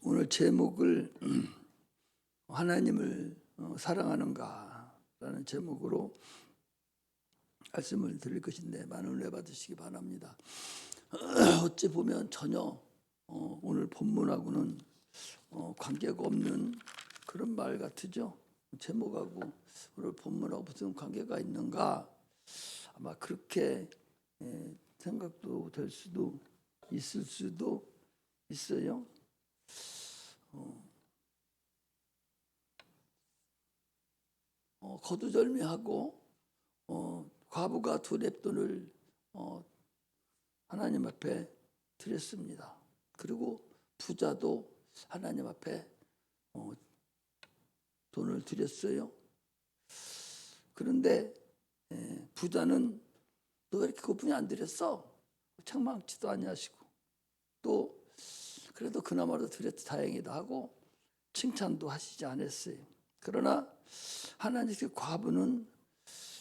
오늘 제목을 하나님을 사랑하는가라는 제목으로 말씀을 드릴 것인데 많은 은혜 받으시기 바랍니다. 어찌 보면 전혀 오늘 본문하고는 관계가 없는 그런 말 같으죠. 제목하고 오늘 본문하고 무슨 관계가 있는가, 아마 그렇게 생각도 될 수도 있을 수도 있어요. 거두절미하고 과부가 두 렙돈을 하나님 앞에 드렸습니다. 그리고 부자도 하나님 앞에 돈을 드렸어요. 그런데 부자는 너 왜 이렇게 그분이 안 드렸어? 책망치도 아니하시고, 또 그래도 그나마도 드렸지 다행이다 하고 칭찬도 하시지 않았어요. 그러나 하나님의 과부는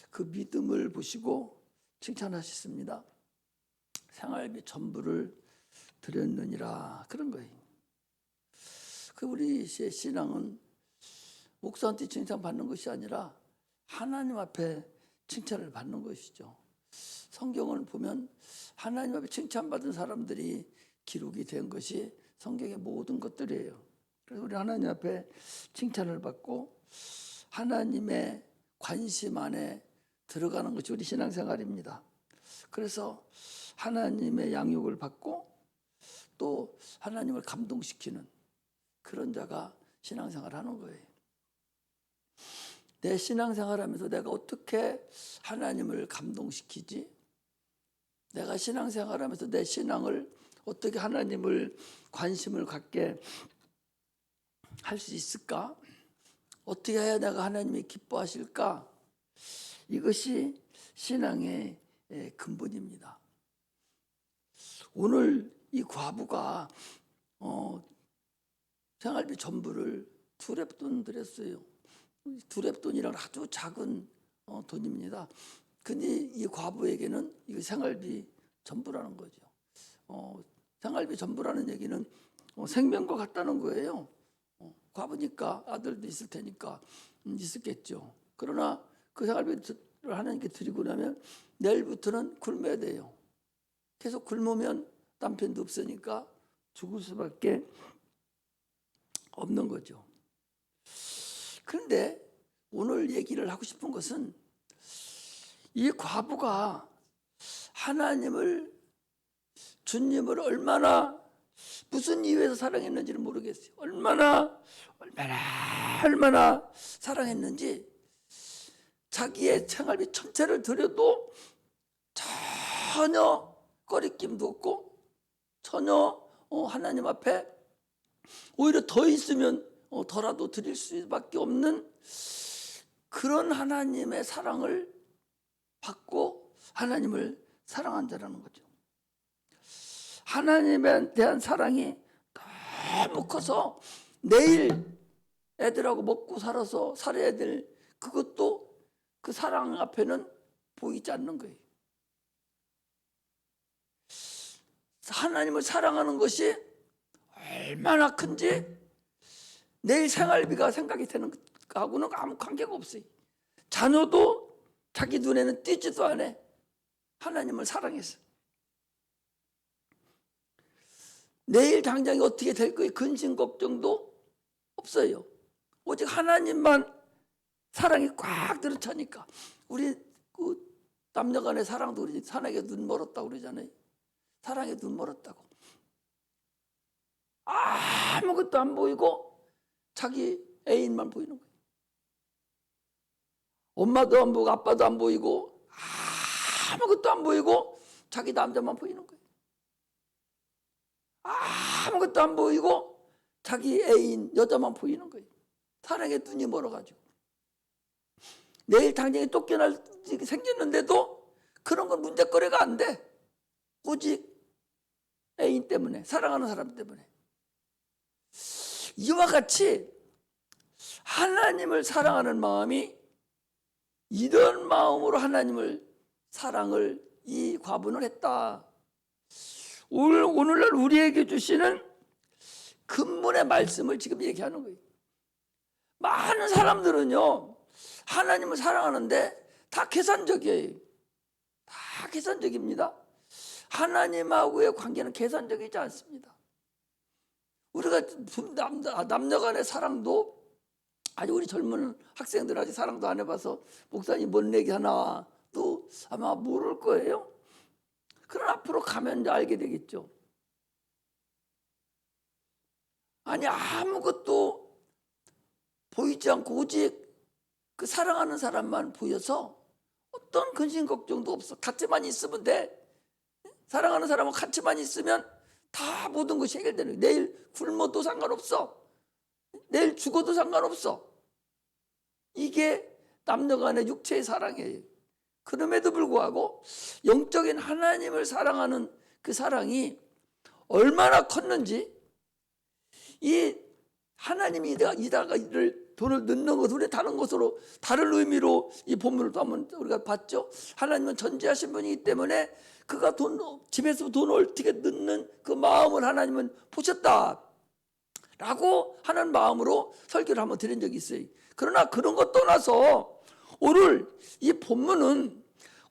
그 믿음을 보시고 칭찬하셨습니다. 생활비 전부를 드렸느니라, 그런 거예요. 그 우리의 신앙은 목사한테 칭찬받는 것이 아니라 하나님 앞에 칭찬을 받는 것이죠. 성경을 보면 하나님 앞에 칭찬받은 사람들이 기록이 된 것이 성경의 모든 것들이에요. 그래서 우리 하나님 앞에 칭찬을 받고 하나님의 관심 안에 들어가는 것이 우리 신앙생활입니다. 그래서 하나님의 양육을 받고 또 하나님을 감동시키는 그런 자가 신앙생활을 하는 거예요. 내 신앙생활하면서 내가 어떻게 하나님을 감동시키지? 내가 신앙생활하면서 내 신앙을 어떻게 하나님을 관심을 갖게 할 수 있을까? 어떻게 해야 내가 하나님이 기뻐하실까? 이것이 신앙의 근본입니다. 오늘 이 과부가 생활비 전부를 두 렙돈 드렸어요. 두 렙돈이란 아주 작은 돈입니다. 근데 이 과부에게는 이 생활비 전부라는 거죠. 생활비 전부라는 얘기는 생명과 같다는 거예요. 과부니까 아들도 있을 테니까 있었겠죠. 그러나 그 생활비를 하나님께 드리고 나면 내일부터는 굶어야 돼요. 계속 굶으면 남편도 없으니까 죽을 수밖에 없는 거죠. 그런데 오늘 얘기를 하고 싶은 것은 이 과부가 하나님을, 주님을 얼마나 무슨 이유에서 사랑했는지를 모르겠어요. 얼마나 사랑했는지 자기의 생활비 전체를 드려도 전혀 꺼리낌도 없고 전혀 하나님 앞에 오히려 더 있으면 더라도 드릴 수밖에 없는 그런 하나님의 사랑을 받고 하나님을 사랑한 자라는 거죠. 하나님에 대한 사랑이 너무 커서 내일 애들하고 먹고 살아야 될 그것도 그 사랑 앞에는 보이지 않는 거예요. 하나님을 사랑하는 것이 얼마나 큰지 내일 생활비가 생각이 되는 것하고는 아무 관계가 없어요. 자녀도 자기 눈에는 띄지도 않아. 하나님을 사랑해서 내일 당장이 어떻게 될 거에 근심 걱정도 없어요. 오직 하나님만 사랑이 꽉 들어차니까. 우리 그 남녀간의 사랑도 우리 사랑에 눈 멀었다고 그러잖아요. 사랑에 눈 멀었다고. 아무것도 안 보이고 자기 애인만 보이는 거예요. 엄마도 안 보이고 아빠도 안 보이고 아무것도 안 보이고 자기 남자만 보이는 거예요. 아무것도 안 보이고 자기 애인 여자만 보이는 거예요. 사랑에 눈이 멀어가지고 내일 당장에 쫓겨날 일이 생겼는데도 그런 건 문제거리가 안 돼. 오직 애인 때문에, 사랑하는 사람 때문에. 이와 같이 하나님을 사랑하는 마음이, 이런 마음으로 하나님을 사랑을 이 과부는 했다. 오늘날 우리에게 주시는 근본의 말씀을 지금 얘기하는 거예요. 많은 사람들은요, 하나님을 사랑하는데 다 계산적이에요. 다 계산적입니다. 하나님하고의 관계는 계산적이지 않습니다. 우리가 남녀 간의 사랑도, 아주 우리 젊은 학생들 아직 사랑도 안 해봐서 목사님 뭔 얘기 하나 또 아마 모를 거예요. 그러나 앞으로 가면 이제 알게 되겠죠. 아니, 아무것도 보이지 않고 오직 그 사랑하는 사람만 보여서 어떤 근심 걱정도 없어. 같이만 있으면 돼. 사랑하는 사람은 같이만 있으면 다 모든 것이 해결되는 거예요. 내일 굶어도 상관없어. 내일 죽어도 상관없어. 이게 남녀 간의 육체의 사랑이에요. 그럼에도 불구하고 영적인 하나님을 사랑하는 그 사랑이 얼마나 컸는지, 이 하나님이 이다가 이를 돈을 넣는 것, 우리 다른 것으로, 다른 의미로 이 본문을 또 한번 우리가 봤죠. 하나님은 전지하신 분이기 때문에 그가 집에서 돈을 어떻게 넣는 그 마음을 하나님은 보셨다 라고 하는 마음으로 설교를 한번 드린 적이 있어요. 그러나 그런 것 떠나서 오늘 이 본문은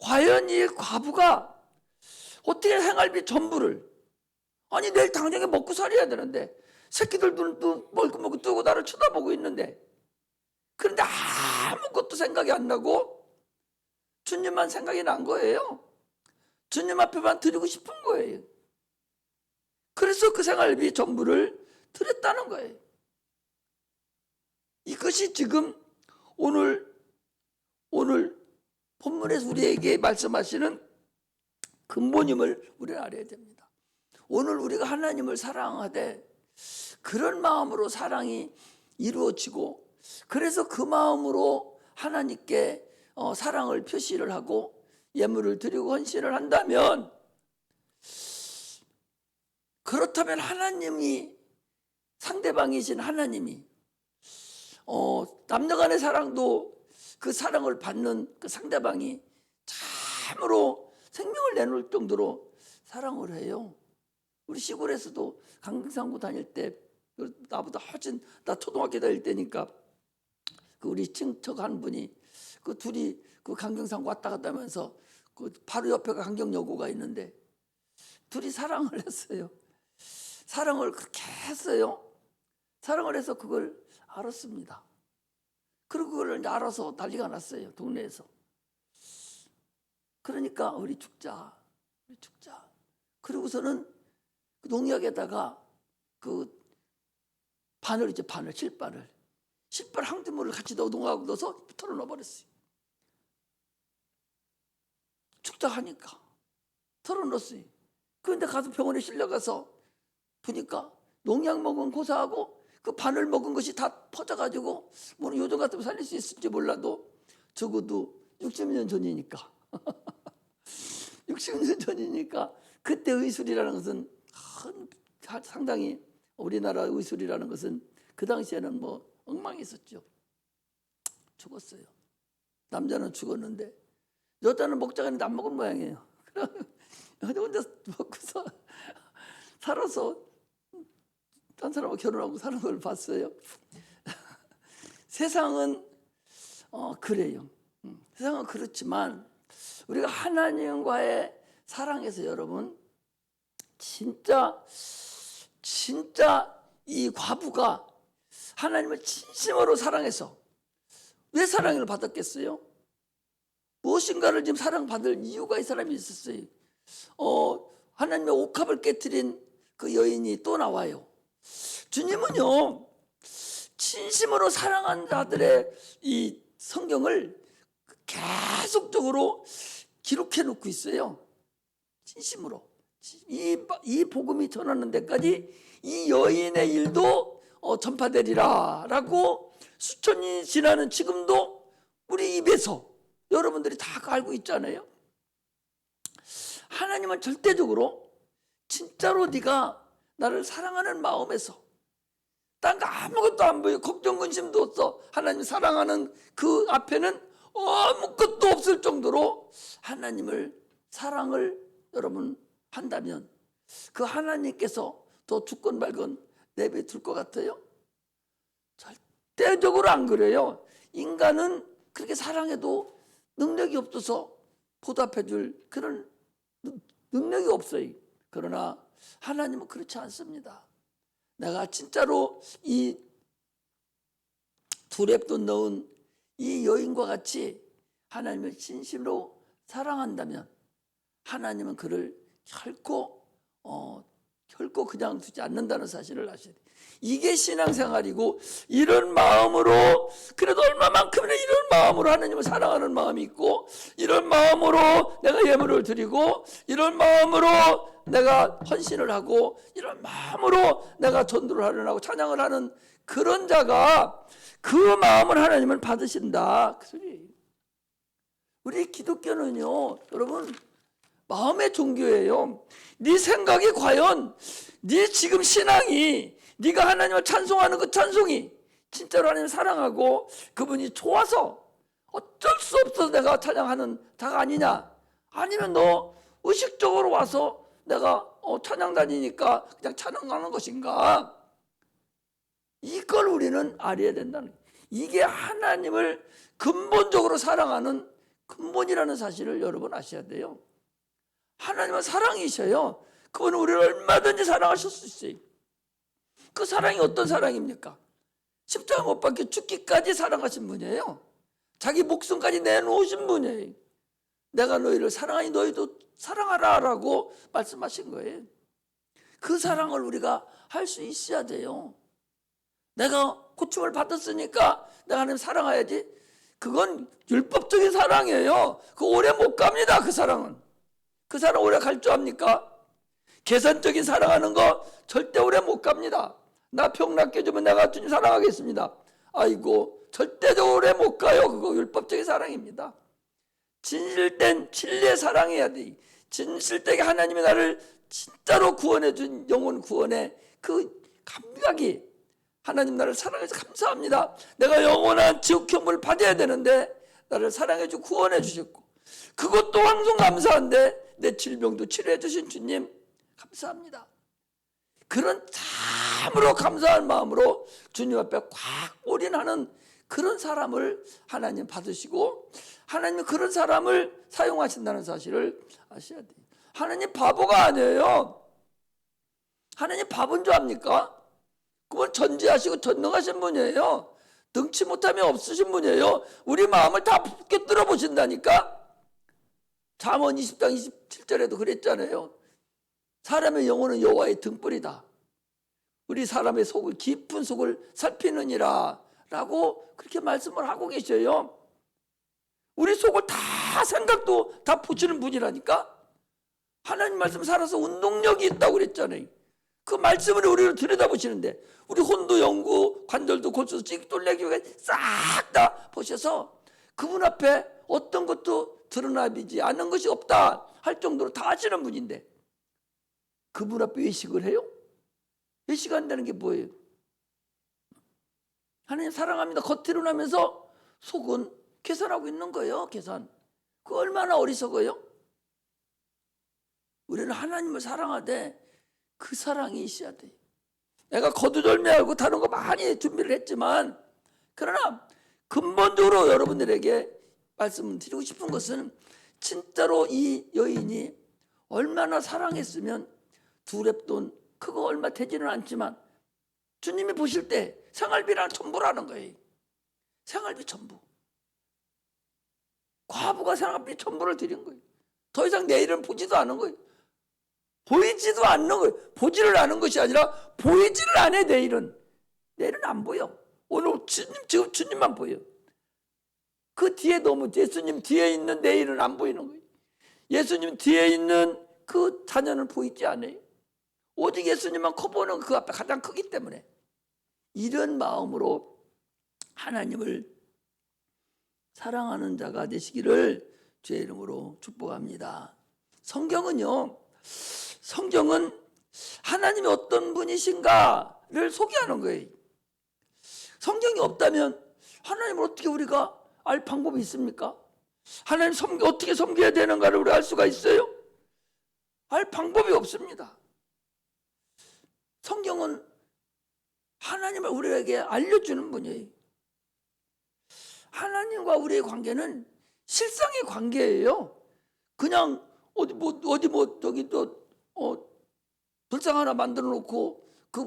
과연 이 과부가 어떻게 생활비 전부를, 아니 내일 당장에 먹고 살아야 되는데 새끼들 눈도 멀고 뜨고 나를 쳐다보고 있는데, 그런데 아무것도 생각이 안 나고 주님만 생각이 난 거예요. 주님 앞에만 드리고 싶은 거예요. 그래서 그 생활비 전부를 드렸다는 거예요. 이것이 지금 오늘 본문에서 우리에게 말씀하시는 근본임을 우리는 알아야 됩니다. 오늘 우리가 하나님을 사랑하되 그런 마음으로 사랑이 이루어지고, 그래서 그 마음으로 하나님께 사랑을 표시를 하고 예물을 드리고 헌신을 한다면, 그렇다면 하나님이, 상대방이신 하나님이 남녀 간의 사랑도 그 사랑을 받는 그 상대방이 참으로 생명을 내놓을 정도로 사랑을 해요. 우리 시골에서도 강경상고 다닐 때, 나보다 훨씬, 나 초등학교 다닐 때니까, 그 우리 친척 한 분이 그 둘이 그 강경상고 왔다 갔다 하면서 그 바로 옆에가 강경여고가 있는데 둘이 사랑을 했어요. 사랑을 그렇게 했어요. 사랑을 해서 그걸 알았습니다. 그리고 그걸 이제 알아서 난리가 났어요, 동네에서. 그러니까 우리 죽자. 그리고서는 그 농약에다가 그 바늘 있죠, 실바늘 한 드물을 같이 농약하고 넣어서 털어넣어 버렸어요. 죽자 하니까 털어넣었어요. 그런데 가서 병원에 실려가서 보니까 농약 먹은 고사하고 그 바늘 먹은 것이 다 퍼져가지고, 뭐 요즘 같으면 살릴 수 있을지 몰라도 적어도 60년 전이니까 60년 전이니까 그때 의술이라는 것은 상당히, 우리나라 의술이라는 것은 그 당시에는 뭐 엉망했었죠. 죽었어요. 남자는 죽었는데 여자는 먹자가 있는데 안 먹은 모양이에요. 혼자 먹고서 살아서 딴 사람하고 결혼하고 사는 걸 봤어요. 세상은 그래요. 세상은 그렇지만 우리가 하나님과의 사랑에서, 여러분, 진짜 이 과부가 하나님을 진심으로 사랑해서, 왜 사랑을 받았겠어요? 무엇인가를 지금 사랑받을 이유가 이 사람이 있었어요. 하나님의 옥합을 깨트린 그 여인이 또 나와요. 주님은요, 진심으로 사랑한 자들의 이 성경을 계속적으로 기록해 놓고 있어요. 진심으로. 이 복음이 전하는 데까지 이 여인의 일도 전파되리라 라고 수천이 지나는 지금도 우리 입에서 여러분들이 다 알고 있잖아요. 하나님은 절대적으로 진짜로 네가 나를 사랑하는 마음에서, 딴 거 아무것도 안 보여, 걱정 근심도 없어, 하나님 사랑하는 그 앞에는 아무것도 없을 정도로 하나님을 사랑을 여러분 한다면, 그 하나님께서 더 죽건 말건 내버려둘 것 같아요? 절대적으로 안 그래요. 인간은 그렇게 사랑해도 능력이 없어서 보답해 줄 그런 능력이 없어요. 그러나 하나님은 그렇지 않습니다. 내가 진짜로 이 두 랩돈 넣은 이 여인과 같이 하나님을 진심으로 사랑한다면 하나님은 그를 결코 그냥 두지 않는다는 사실을 아셔야 돼요. 이게 신앙생활이고, 이런 마음으로, 그래도 얼마만큼이나 이런 마음으로 하나님을 사랑하는 마음이 있고, 이런 마음으로 내가 예물을 드리고, 이런 마음으로 내가 헌신을 하고, 이런 마음으로 내가 전도를 하려고 찬양을 하는 그런 자가 그 마음을 하나님은 받으신다, 그 소리예요. 우리 기독교는요, 여러분, 마음의 종교예요. 네 생각이 과연 네 지금 신앙이, 네가 하나님을 찬송하는 그 찬송이 진짜로 하나님을 사랑하고 그분이 좋아서 어쩔 수 없어서 내가 찬양하는 자가 아니냐, 아니면 너 의식적으로 와서 내가 찬양 다니니까 그냥 찬양하는 것인가, 이걸 우리는 알아야 된다는 거예요. 이게 하나님을 근본적으로 사랑하는 근본이라는 사실을 여러분 아셔야 돼요. 하나님은 사랑이셔요. 그분은 우리를 얼마든지 사랑하실 수 있어요. 그 사랑이 어떤 사랑입니까? 십자가 못 박혀 죽기까지 사랑하신 분이에요. 자기 목숨까지 내놓으신 분이에요. 내가 너희를 사랑하니 너희도 사랑하라 라고 말씀하신 거예요. 그 사랑을 우리가 할 수 있어야 돼요. 내가 고침을 받았으니까 내가 하나님 사랑해야지, 그건 율법적인 사랑이에요. 그 오래 못 갑니다. 그 사랑은. 그 사랑 오래 갈 줄 압니까? 계산적인 사랑하는 거 절대 오래 못 갑니다. 나 병낫게 주면 내가 주님 사랑하겠습니다. 아이고, 절대적으로 오래 못 가요. 그거 율법적인 사랑입니다. 진실된 진리의 사랑해야 돼. 진실되게 하나님이 나를 진짜로 구원해 준 영혼 구원의 그 감각이, 하나님 나를 사랑해서 감사합니다. 내가 영원한 지옥형벌을 받아야 되는데 나를 사랑해 주고 구원해 주셨고, 그것도 황송 감사한데 내 질병도 치료해 주신 주님 감사합니다. 그런 참으로 감사한 마음으로 주님 앞에 꽉 올인하는 그런 사람을 하나님 받으시고, 하나님이 그런 사람을 사용하신다는 사실을 아셔야 돼요. 하나님 바보가 아니에요. 하나님 바본 줄 압니까? 그분 전지하시고 전능하신 분이에요. 능치 못함이 없으신 분이에요. 우리 마음을 다 붙게 보신다니까. 잠언 20장 27절에도 그랬잖아요. 사람의 영혼은 여호와의 등불이다. 우리 사람의 속을, 깊은 속을 살피느니라 라고 그렇게 말씀을 하고 계셔요. 우리 속을 다, 생각도 다 보시는 분이라니까. 하나님 말씀 살아서 운동력이 있다고 그랬잖아요. 그 말씀을 우리를 들여다보시는데, 우리 혼도 영구 관절도 골수 찌기돌레기가 싹 다 보셔서 그분 앞에 어떤 것도 드러나지 않는 것이 없다 할 정도로 다 아시는 분인데, 그분 앞에 외식을 해요? 외식한다는 게 뭐예요? 하나님 사랑합니다 겉으로 나면서 속은 계산하고 있는 거예요. 계산. 그 얼마나 어리석어요? 우리는 하나님을 사랑하되 그 사랑이 있어야 돼요. 내가 거두절미하고 다른 거 많이 준비를 했지만, 그러나 근본적으로 여러분들에게 말씀드리고 싶은 것은, 진짜로 이 여인이 얼마나 사랑했으면 두 렙돈, 그거 얼마 되지는 않지만 주님이 보실 때 생활비랑 전부라는 거예요. 생활비 전부. 과부가 생활비 전부를 드린 거예요. 더 이상 내일은 보지도 않은 거예요. 보이지도 않는 거예요. 보지를 않은 것이 아니라 보이지를 않아요. 내일은 안 보여. 오늘 지금 주님만 보여. 그 뒤에 너무 예수님 뒤에 있는 내일은 안 보이는 거예요. 예수님 뒤에 있는 그 자녀는 보이지 않아요. 오직 예수님만 커 보는 그 앞에 가장 크기 때문에, 이런 마음으로 하나님을 사랑하는 자가 되시기를 주의 이름으로 축복합니다. 성경은 하나님이 어떤 분이신가를 소개하는 거예요. 성경이 없다면 하나님을 어떻게 우리가 알 방법이 있습니까? 하나님 어떻게 섬겨야 되는가를 우리가 알 수가 있어요? 알 방법이 없습니다. 성경은 하나님을 우리에게 알려주는 분이에요. 하나님과 우리의 관계는 실상의 관계예요. 그냥 저기 또 불상 하나 만들어 놓고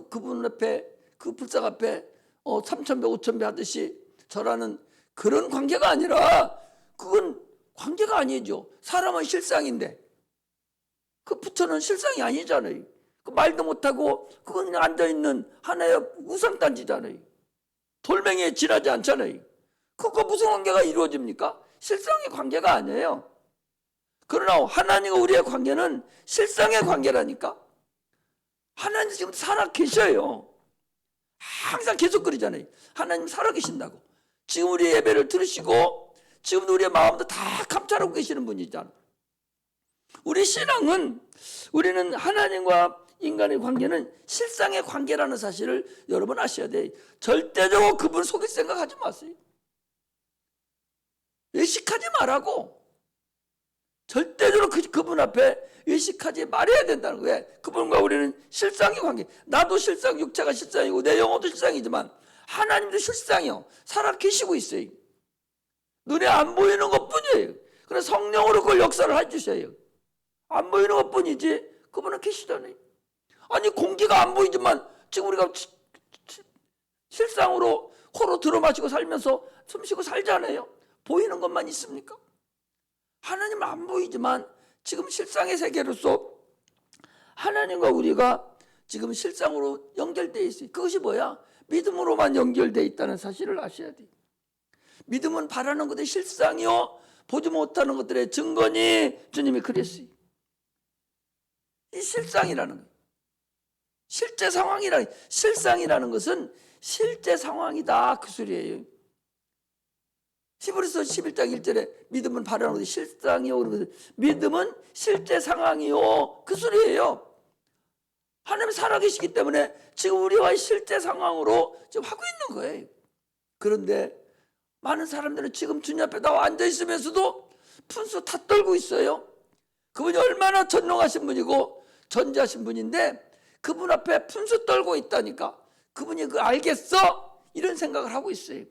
그분 앞에, 그 불상 앞에 3,000배 5,000배 하듯이 절하는 그런 관계가 아니라, 그건 관계가 아니죠. 사람은 실상인데 그 부처는 실상이 아니잖아요. 그 말도 못하고 그건 그냥 앉아있는 하나의 우상단지잖아요. 돌멩이에 지나지 않잖아요. 그거 무슨 관계가 이루어집니까? 실상의 관계가 아니에요. 그러나 하나님과 우리의 관계는 실상의 관계라니까. 하나님 지금 살아 계셔요. 항상 계속 그러잖아요. 하나님 살아 계신다고. 지금 우리 예배를 들으시고 지금 우리의 마음도 다 감찰하고 계시는 분이잖아. 우리 신앙은, 우리는 하나님과 인간의 관계는 실상의 관계라는 사실을 여러분 아셔야 돼요. 절대적으로 그분을 속일 생각하지 마세요. 외식하지 말라고. 절대적으로 그분 앞에 외식하지 말아야 된다는 거예요. 그분과 우리는 실상의 관계. 나도 실상, 육체가 실상이고 내 영혼도 실상이지만 하나님도 실상이요. 살아 계시고 있어요. 눈에 안 보이는 것뿐이에요. 그래서 성령으로 그걸 역사를 해주셔요. 안 보이는 것뿐이지 그분은 계시잖아요. 아니 공기가 안 보이지만 지금 우리가 실상으로 코로 들어마시고 살면서 숨쉬고 살잖아요. 보이는 것만 있습니까? 하나님은 안 보이지만 지금 실상의 세계로서 하나님과 우리가 지금 실상으로 연결되어 있어요. 그것이 뭐야? 믿음으로만 연결되어 있다는 사실을 아셔야 돼요. 믿음은 바라는 것의 실상이요 보지 못하는 것들의 증거니, 주님이 그랬어요. 이 실상이라는 거예요. 실제 상황이라는, 실상이라는 것은 실제 상황이다, 그 소리예요. 히브리서 11장 1절에 믿음은 바라는 것이 실상이요, 그러면서 믿음은 실제 상황이요, 그 소리예요. 하나님이 살아계시기 때문에 지금 우리와의 실제 상황으로 지금 하고 있는 거예요. 그런데 많은 사람들은 지금 주님 앞에 나와 앉아있으면서도 푼수 다 떨고 있어요. 그분이 얼마나 전능하신 분이고 전지하신 분인데 그분 앞에 푼수 떨고 있다니까. 그분이 그 알겠어? 이런 생각을 하고 있어요.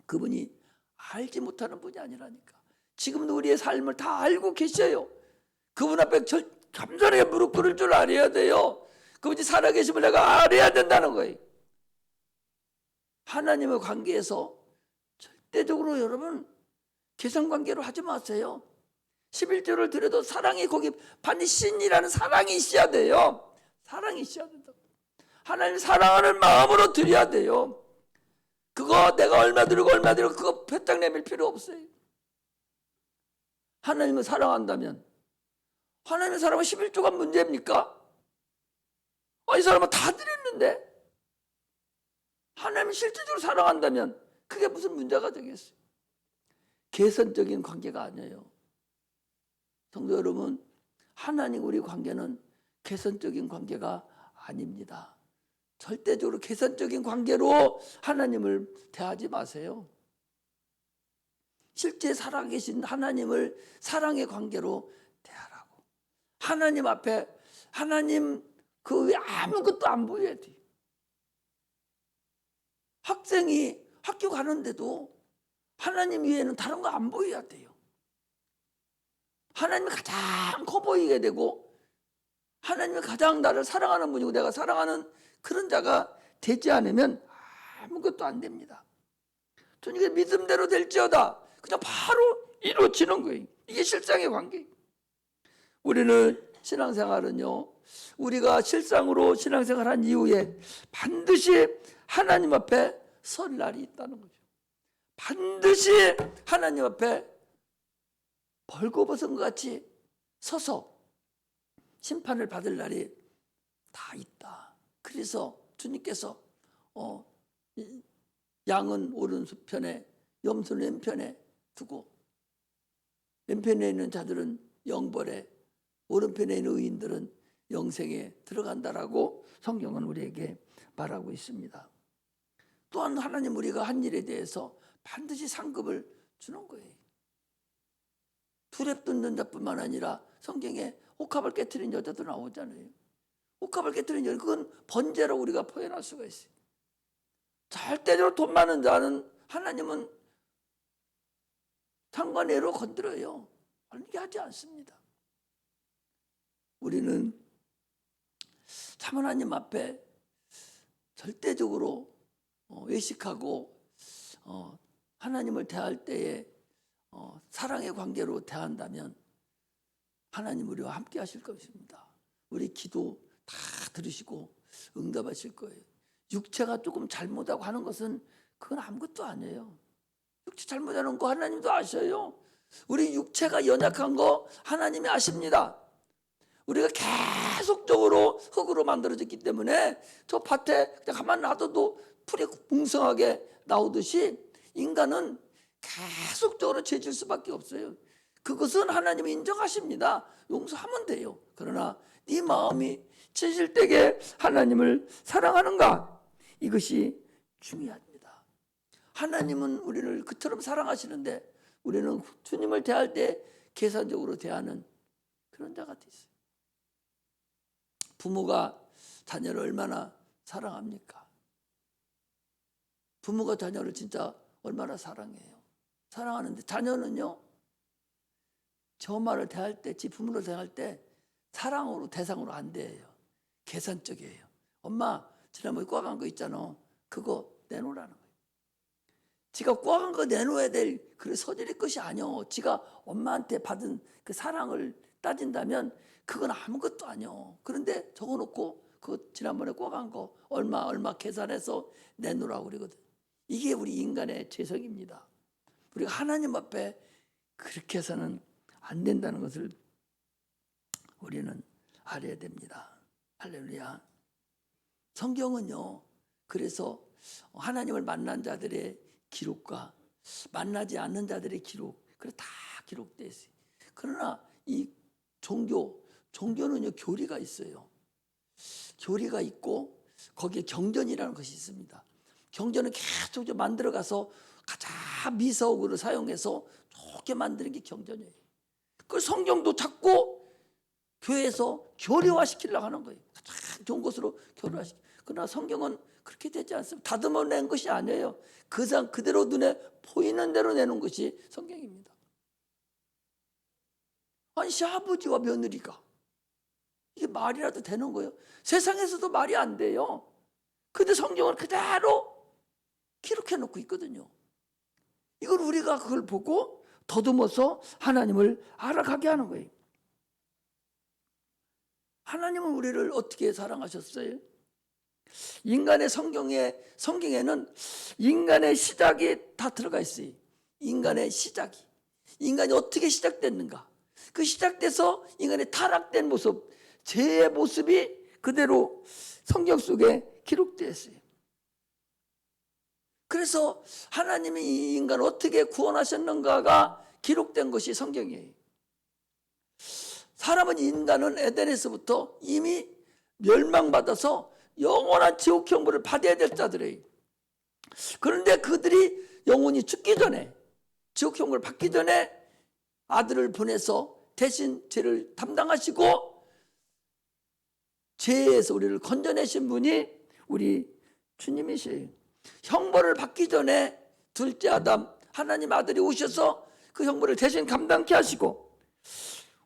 그분이 알지 못하는 분이 아니라니까. 지금도 우리의 삶을 다 알고 계셔요. 그분 앞에 감사하게 무릎 꿇을 줄 알아야 돼요. 그분이 살아계심을 내가 알아야 된다는 거예요. 하나님의 관계에서 절대적으로 여러분 계산관계로 하지 마세요. 11조를 드려도 사랑이 거기 반드시 신이라는 사랑이 있어야 돼요. 사랑이 있어야 된다. 하나님 사랑하는 마음으로 드려야 돼요. 그거 내가 얼마 드리고 그거 배짱 내밀 필요 없어요. 하나님을 사랑한다면, 하나님의 사랑은 11조가 문제입니까? 이 사람은 다 드렸는데. 하나님을 실질적으로 사랑한다면 그게 무슨 문제가 되겠어요? 개선적인 관계가 아니에요. 성도 여러분, 하나님 우리 관계는 개선적인 관계가 아닙니다. 절대적으로 개선적인 관계로 하나님을 대하지 마세요. 실제 살아계신 하나님을 사랑의 관계로 대하라고. 하나님 앞에, 하나님 그 외에 아무것도 안 보여야 돼요. 학생이 학교 가는데도 하나님 외에는 다른 거 안 보여야 돼요. 하나님이 가장 커 보이게 되고 하나님이 가장 나를 사랑하는 분이고 내가 사랑하는 그런 자가 되지 않으면 아무것도 안 됩니다. 이게 믿음대로 될지어다 그냥 바로 이루어지는 거예요. 이게 실상의 관계. 우리는 신앙생활은요, 우리가 실상으로 신앙생활한 이후에 반드시 하나님 앞에 설 날이 있다는 거죠. 반드시 하나님 앞에 벌거벗은 것 같이 서서 심판을 받을 날이 다 있다. 그래서 주님께서 양은 오른편에 염소는 왼편에 두고 왼편에 있는 자들은 영벌에, 오른편에 있는 의인들은 영생에 들어간다라고 성경은 우리에게 말하고 있습니다. 또한 하나님 우리가 한 일에 대해서 반드시 상급을 주는 거예요. 두렙 뜯는 자뿐만 아니라 성경에 옥합을 깨트린 여자도 나오잖아요. 옷값을 깨뜨린 일, 그건 번제라고 우리가 표현할 수가 있어요. 절대적으로 돈 많은 자는 하나님은 상관외로 건드려요. 그렇게 하지 않습니다. 우리는 참 하나님 앞에 절대적으로 외식하고 하나님을 대할 때에 사랑의 관계로 대한다면 하나님 우리와 함께 하실 것입니다. 우리 기도 다 들으시고 응답하실 거예요. 육체가 조금 잘못하고 하는 것은 그건 아무것도 아니에요. 육체 잘못하는 거 하나님도 아셔요. 우리 육체가 연약한 거 하나님이 아십니다. 우리가 계속적으로 흙으로 만들어졌기 때문에 저 밭에 그냥 가만 놔둬도 풀이 풍성하게 나오듯이 인간은 계속적으로 죄질 수밖에 없어요. 그것은 하나님이 인정하십니다. 용서하면 돼요. 그러나 네 마음이 진실되게 하나님을 사랑하는가? 이것이 중요합니다. 하나님은 우리를 그처럼 사랑하시는데 우리는 주님을 대할 때 계산적으로 대하는 그런 자가 됐어요. 부모가 자녀를 얼마나 사랑합니까? 부모가 자녀를 진짜 얼마나 사랑해요. 사랑하는데 자녀는요, 저 말을 대할 때, 지 부모를 대할 때 사랑으로 대상으로 안 돼요. 계산적이에요. 엄마 지난번에 꽈간 거 있잖아. 그거 내놓으라는 거예요. 지가 꽈간 거 내놓아야 될 그런 서질의 것이 아니요. 지가 엄마한테 받은 그 사랑을 따진다면 그건 아무것도 아니요. 그런데 적어놓고 그 지난번에 꽈간 거 얼마 계산해서 내놓으라고 그러거든. 이게 우리 인간의 죄성입니다. 우리가 하나님 앞에 그렇게 해서는 안 된다는 것을 우리는 알아야 됩니다. 할렐루야. 성경은요, 그래서 하나님을 만난 자들의 기록과 만나지 않는 자들의 기록, 그래 다 기록되어 있어요. 그러나 이 종교는요, 교리가 있어요. 교리가 있고 거기에 경전이라는 것이 있습니다. 경전은 계속 만들어가서 가장 미사옥으로 사용해서 좋게 만드는 게 경전이에요. 그 성경도 자꾸 교회에서 교리화시키려고 하는 거예요. 가장 좋은 것으로 교리화시키. 그러나 성경은 그렇게 되지 않습니다. 다듬어 낸 것이 아니에요. 그대로 눈에 보이는 대로 내는 것이 성경입니다. 아니, 시아버지와 며느리가 이게 말이라도 되는 거예요. 세상에서도 말이 안 돼요. 근데 성경은 그대로 기록해 놓고 있거든요. 이걸 우리가 그걸 보고 더듬어서 하나님을 알아가게 하는 거예요. 하나님은 우리를 어떻게 사랑하셨어요? 인간의 성경에는 인간의 시작이 다 들어가 있어요. 인간의 시작이. 인간이 어떻게 시작됐는가? 그 시작돼서 인간의 타락된 모습, 죄의 모습이 그대로 성경 속에 기록되어 있어요. 그래서 하나님이 이 인간을 어떻게 구원하셨는가가 기록된 것이 성경이에요. 인간은 에덴에서부터 이미 멸망받아서 영원한 지옥 형벌을 받아야 될 자들이에요. 그런데 그들이 영원히 죽기 전에, 지옥 형벌을 받기 전에 아들을 보내서 대신 죄를 담당하시고 죄에서 우리를 건져내신 분이 우리 주님이세요. 형벌을 받기 전에 둘째 아담 하나님 아들이 오셔서 그 형벌을 대신 감당케 하시고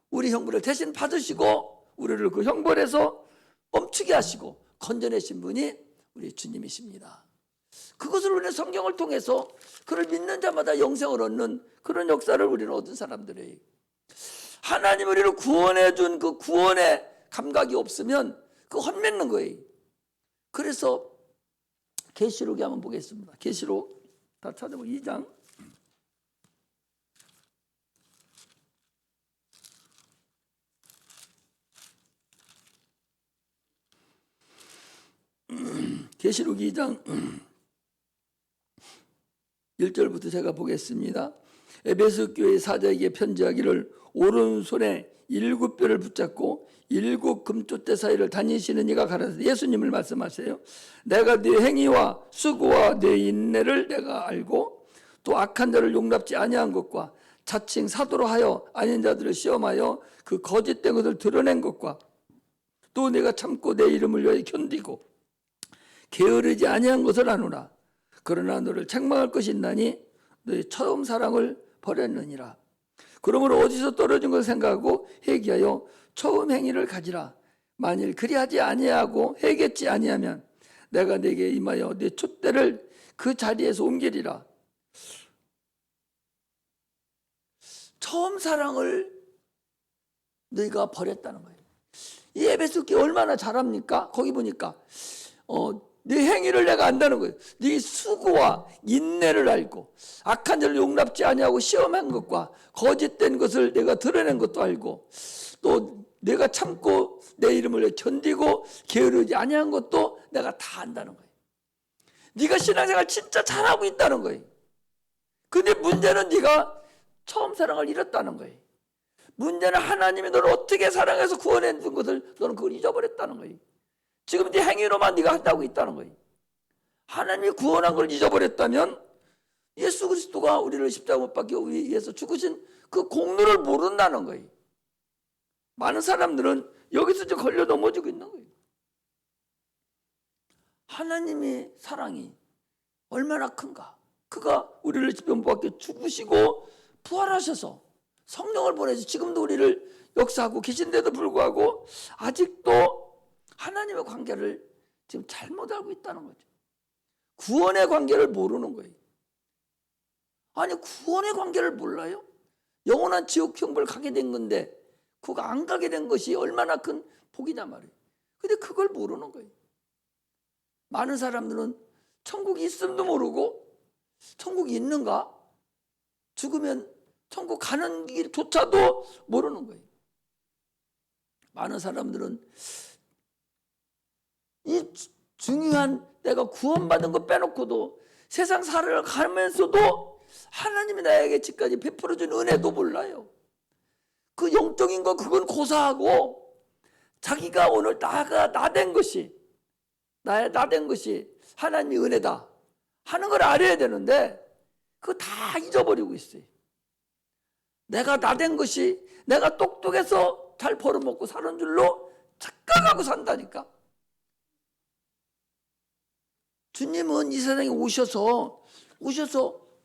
우리 형벌을 대신 받으시고 우리를 그 형벌에서 멈추게 하시고 건져내신 분이 우리 주님이십니다. 그것을 우리는 성경을 통해서 그를 믿는 자마다 영생을 얻는 그런 역사를 우리는 얻은 사람들이에요. 하나님 우리를 구원해 준 그 구원의 감각이 없으면 그거 헛맺는 거예요. 그래서 계시록에 한번 보겠습니다. 계시록 다 찾아보고 2장. 계시록 2장 1절부터 제가 보겠습니다. 에베소 교회 사자에게 편지하기를 오른손에 7뼈를 붙잡고 7 금촛대 사이를 다니시는 이가 가라사대 예수님을 말씀하세요. 내가 네 행위와 수고와 네 인내를 내가 알고 또 악한 자를 용납지 아니한 것과 자칭 사도로 하여 아닌 자들을 시험하여 그 거짓된 것을 드러낸 것과 또 내가 참고 내 이름을 위하여 견디고 게으르지 아니한 것을 아노라. 그러나 너를 책망할 것이 있나니 너의 처음 사랑을 버렸느니라. 그러므로 어디서 떨어진 것을 생각하고 회개하여 처음 행위를 가지라. 만일 그리하지 아니하고 회개치 아니하면 내가 네게 임하여 네 촛대를 그 자리에서 옮기리라. 처음 사랑을 너희가 버렸다는 거예요. 이 에베소 교회 얼마나 잘합니까? 거기 보니까 네 행위를 내가 안다는 거예요. 네 수고와 인내를 알고 악한 자를 용납지 아니하고 시험한 것과 거짓된 것을 내가 드러낸 것도 알고 또 내가 참고 내 이름을 견디고 게으르지 아니한 것도 내가 다 안다는 거예요. 네가 신앙생활 진짜 잘하고 있다는 거예요. 근데 문제는 네가 처음 사랑을 잃었다는 거예요. 문제는 하나님이 너를 어떻게 사랑해서 구원해 준 것을 너는 그걸 잊어버렸다는 거예요. 지금 네 행위로만 네가 한다고 있다는 거예요. 하나님이 구원한 걸 잊어버렸다면 예수 그리스도가 우리를 십자가 못 박혀 위해서 죽으신 그 공로를 모른다는 거예요. 많은 사람들은 여기서 지금 걸려 넘어지고 있는 거예요. 하나님의 사랑이 얼마나 큰가. 그가 우리를 십자가 못 박혀 죽으시고 부활하셔서 성령을 보내서 지금도 우리를 역사하고 계신데도 불구하고 아직도 하나님의 관계를 지금 잘못 알고 있다는 거죠. 구원의 관계를 모르는 거예요. 아니 구원의 관계를 몰라요? 영원한 지옥 형벌 가게 된 건데 그거 안 가게 된 것이 얼마나 큰 복이냐 말이에요. 근데 그걸 모르는 거예요. 많은 사람들은 천국이 있음도 모르고 천국이 있는가? 죽으면 천국 가는 길조차도 모르는 거예요. 많은 사람들은 이 중요한 내가 구원받은 거 빼놓고도 세상 살아가면서도 하나님이 나에게 지금까지 베풀어준 은혜도 몰라요. 그 영적인 거 그건 고사하고 자기가 오늘 나된 것이 나된 것이 하나님의 은혜다 하는 걸 알아야 되는데 그거 다 잊어버리고 있어요. 내가 나된 것이 내가 똑똑해서 잘 벌어먹고 사는 줄로 착각하고 산다니까. 주님은 이 세상에 오셔서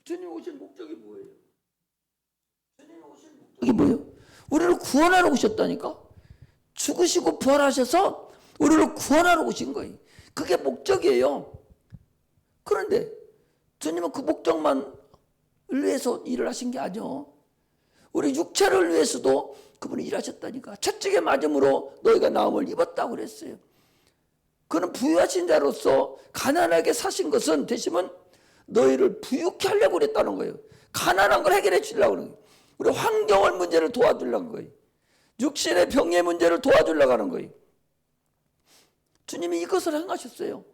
주님 오신 목적이 뭐예요? 주님 오신 목적이 뭐예요? 우리를 구원하러 오셨다니까. 죽으시고 부활하셔서 우리를 구원하러 오신 거예요. 그게 목적이에요. 그런데 주님은 그 목적만 위해서 일을 하신 게 아니요. 우리 육체를 위해서도 그분이 일하셨다니까. 채찍에 맞음으로 너희가 나음을 입었다고 그랬어요. 그는 부유하신 자로서 가난하게 사신 것은 대신은 너희를 부유케 하려고 그랬다는 거예요. 가난한 걸 해결해 주려고 하는 거예요. 우리 환경을 문제를 도와주려고 하는 거예요. 육신의 병의 문제를 도와주려고 하는 거예요. 주님이 이것을 행하셨어요.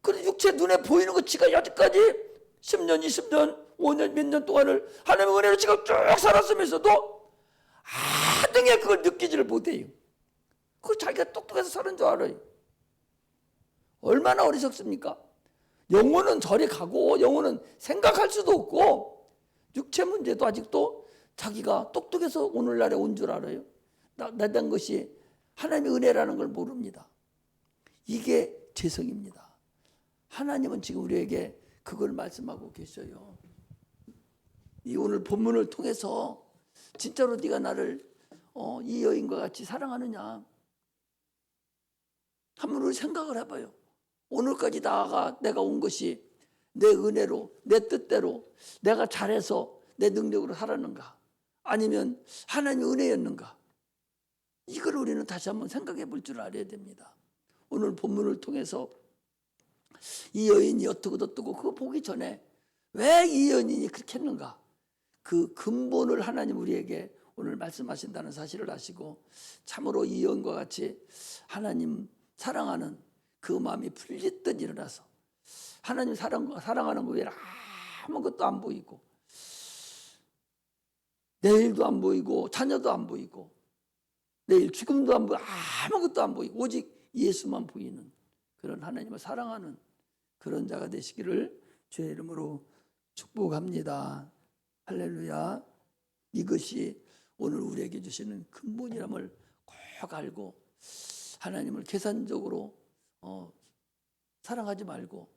그런데 육체 눈에 보이는 것 지가 여태까지 10년, 20년, 5년, 몇 년 동안을 하나님의 은혜로 지금 쭉 살았으면서도 아등에 그걸 느끼지를 못해요. 그걸 자기가 똑똑해서 사는 줄 알아요. 얼마나 어리석습니까? 영혼은 저리 가고 영혼은 생각할 수도 없고 육체 문제도 아직도 자기가 똑똑해서 오늘날에 온 줄 알아요. 나된 것이 하나님의 은혜라는 걸 모릅니다. 이게 죄성입니다. 하나님은 지금 우리에게 그걸 말씀하고 계셔요. 이 오늘 본문을 통해서 진짜로 네가 나를 이 여인과 같이 사랑하느냐 한번 우리 생각을 해봐요. 오늘까지 내가 온 것이 내 은혜로 내 뜻대로 내가 잘해서 내 능력으로 살았는가 아니면 하나님의 은혜였는가 이걸 우리는 다시 한번 생각해 볼 줄 알아야 됩니다. 오늘 본문을 통해서 이 여인이 어떻고 그거 보기 전에 왜 이 여인이 그렇게 했는가 그 근본을 하나님 우리에게 오늘 말씀하신다는 사실을 아시고 참으로 이 여인과 같이 하나님 사랑하는 그 마음이 풀리듯 일어나서 하나님 사랑하는 거 외에 아무것도 안 보이고 내일도 안 보이고 자녀도 안 보이고 내일 죽음도 안 보이고 아무것도 안 보이고 오직 예수만 보이는 그런 하나님을 사랑하는 그런 자가 되시기를 주의 이름으로 축복합니다. 할렐루야. 이것이 오늘 우리에게 주시는 근본이람을 꼭 알고 하나님을 계산적으로 사랑하지 말고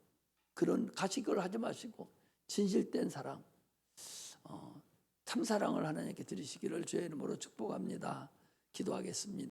그런 가식을 하지 마시고 진실된 사랑, 참사랑을 하나님께 드리시기를 주의 이름으로 축복합니다. 기도하겠습니다.